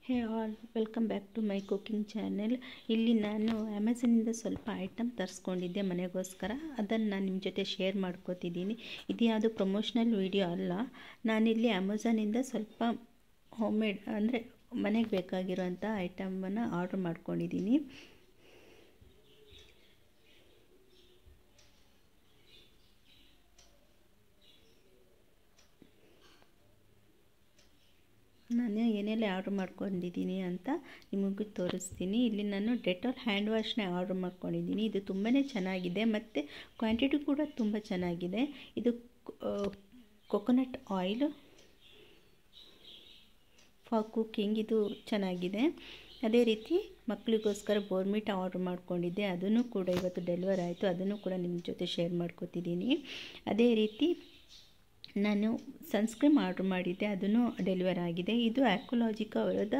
Hey all, welcome back to my cooking channel. ಇಲ್ಲಿ ನಾನು ಅಮೆಝಾನಿಂದ ಸ್ವಲ್ಪ ಐಟಮ್ ತರಿಸ್ಕೊಂಡಿದ್ದೆ ಮನೆಗೋಸ್ಕರ. ಅದನ್ನು ನಾನು ನಿಮ್ಮ ಜೊತೆ ಶೇರ್ ಮಾಡ್ಕೋತಿದ್ದೀನಿ. ಇದು ಯಾವುದು ಪ್ರಮೋಷನಲ್ ವಿಡಿಯೋ ಅಲ್ಲ. ನಾನಿಲ್ಲಿ ಅಮೆಝಾನಿಂದ ಸ್ವಲ್ಪ ಹೋಮ್ ಮೇಡ್ ಅಂದರೆ ಮನೆಗೆ ಬೇಕಾಗಿರೋಂಥ ಐಟಮನ್ನು ಆರ್ಡ್ರ್ ಮಾಡ್ಕೊಂಡಿದ್ದೀನಿ. ನಾನು ಏನೆಲ್ಲ ಆರ್ಡ್ರ್ ಮಾಡ್ಕೊಂಡಿದ್ದೀನಿ ಅಂತ ನಿಮಗೂ ತೋರಿಸ್ತೀನಿ. ಇಲ್ಲಿ ನಾನು ಡೆಟಾಲ್ ಹ್ಯಾಂಡ್ ವಾಶ್ನ ಆರ್ಡ್ರ್ ಮಾಡ್ಕೊಂಡಿದ್ದೀನಿ. ಇದು ತುಂಬಾ ಚೆನ್ನಾಗಿದೆ ಮತ್ತು ಕ್ವಾಂಟಿಟಿ ಕೂಡ ತುಂಬ ಚೆನ್ನಾಗಿದೆ. ಇದು ಕೊಕೊನಟ್ ಆಯಿಲ್ ಫಾರ್ ಕುಕ್ಕಿಂಗ್, ಇದು ಚೆನ್ನಾಗಿದೆ. ಅದೇ ರೀತಿ ಮಕ್ಕಳಿಗೋಸ್ಕರ ಬೋರ್ಮಿಟಾ ಆರ್ಡ್ರ್ ಮಾಡ್ಕೊಂಡಿದ್ದೆ, ಅದನ್ನು ಕೂಡ ಇವತ್ತು ಡೆಲಿವರ್ ಆಯಿತು. ಅದನ್ನು ಕೂಡ ನಿಮ್ಮ ಜೊತೆ ಶೇರ್ ಮಾಡ್ಕೋತಿದ್ದೀನಿ. ಅದೇ ರೀತಿ ನಾನು ಸನ್ಸ್ಕ್ರೀಮ್ ಆರ್ಡ್ರ್ ಮಾಡಿದ್ದೆ, ಅದನ್ನು ಡೆಲಿವರ್ ಆಗಿದೆ. ಇದು ಆ್ಯಕ್ವಾಲಾಜಿಕಾ ಅವರದ